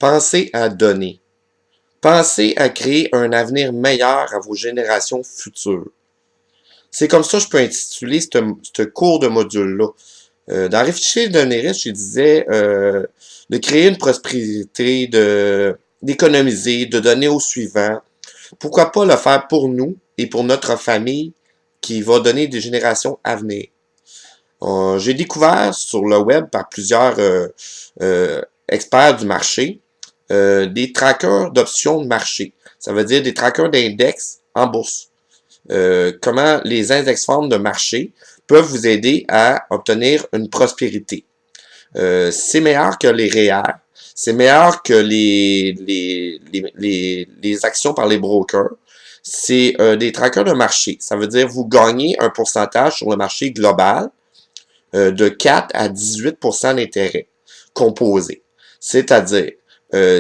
Pensez à donner. Pensez à créer un avenir meilleur à vos générations futures. C'est comme ça que je peux intituler ce cours de module-là. Dans Réfléchir et devenir riche, il disait de créer une prospérité, d'économiser, de donner au suivant. Pourquoi pas le faire pour nous et pour notre famille qui va donner des générations à venir. J'ai découvert sur le web par plusieurs experts du marché des trackers d'options de marché. Ça veut dire des trackers d'index en bourse. Comment les index funds de marché peuvent vous aider à obtenir une prospérité. C'est meilleur que les REER, c'est meilleur que les actions par les brokers. C'est des trackers de marché. Ça veut dire vous gagnez un pourcentage sur le marché global de 4 à 18% d'intérêt composé. C'est-à-dire,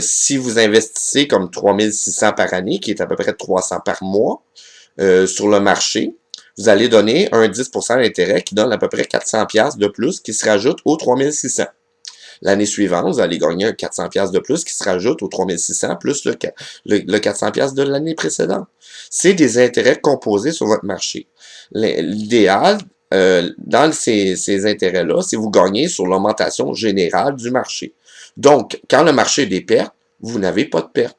si vous investissez comme 3600 par année, qui est à peu près 300 par mois, sur le marché, vous allez donner un 10% d'intérêt qui donne à peu près 400$ de plus qui se rajoute aux 3600. L'année suivante, vous allez gagner un 400$ de plus qui se rajoute aux 3600 plus le 400$ de l'année précédente. C'est des intérêts composés sur votre marché. L'idéal, dans ces intérêts-là, c'est vous gagnez sur l'augmentation générale du marché. Donc, quand le marché a des pertes, vous n'avez pas de pertes.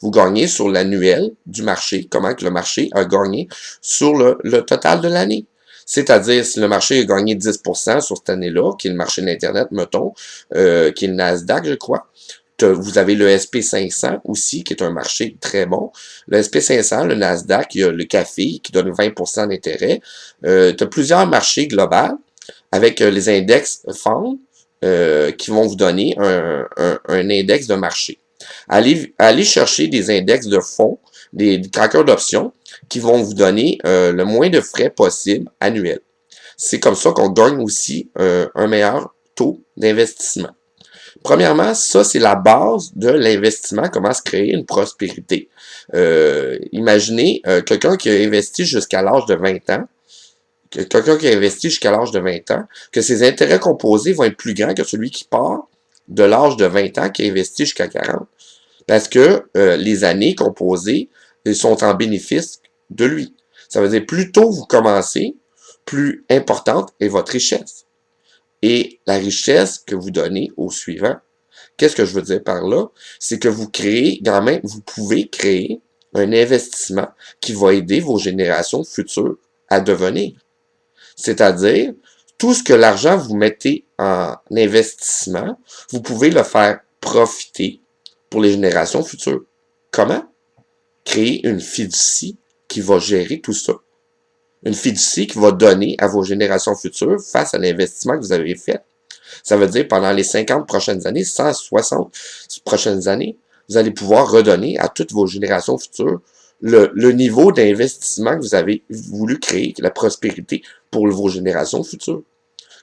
Vous gagnez sur l'annuel du marché, comment que le marché a gagné sur le total de l'année. C'est-à-dire, si le marché a gagné 10% sur cette année-là, qui est le marché d'Internet, mettons, qui est le Nasdaq, je crois, vous avez le SP500 aussi, qui est un marché très bon. Le SP500, le Nasdaq, il y a le café qui donne 20% d'intérêt. Tu as plusieurs marchés globaux avec les index funds qui vont vous donner un index de marché. Allez chercher des index de fonds, des trackers d'options qui vont vous donner le moins de frais possible annuel. C'est comme ça qu'on gagne aussi un meilleur taux d'investissement. Premièrement, ça, c'est la base de l'investissement, comment se créer une prospérité. Imaginez quelqu'un qui a investi jusqu'à l'âge de 20 ans, que ses intérêts composés vont être plus grands que celui qui part de l'âge de 20 ans qui a investi jusqu'à 40. Parce que les années composées sont en bénéfice de lui. Ça veut dire plus tôt vous commencez, plus importante est votre richesse. Et la richesse que vous donnez au suivant, qu'est-ce que je veux dire par là? C'est que vous pouvez créer un investissement qui va aider vos générations futures à devenir. C'est-à-dire, tout ce que l'argent vous mettez en investissement, vous pouvez le faire profiter pour les générations futures. Comment? Créer une fiducie qui va gérer tout ça. Une fiducie qui va donner à vos générations futures face à l'investissement que vous avez fait. Ça veut dire pendant les 50 prochaines années, 160 prochaines années, vous allez pouvoir redonner à toutes vos générations futures le niveau d'investissement que vous avez voulu créer, la prospérité pour vos générations futures.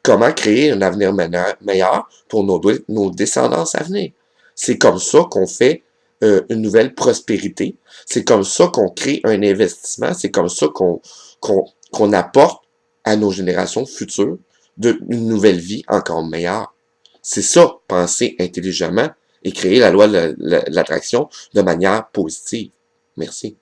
Comment créer un avenir meilleur pour nos descendants à venir. C'est comme ça qu'on fait une nouvelle prospérité. C'est comme ça qu'on crée un investissement. C'est comme ça qu'on apporte à nos générations futures une nouvelle vie encore meilleure. C'est ça, penser intelligemment et créer la loi de l'attraction de manière positive. Merci.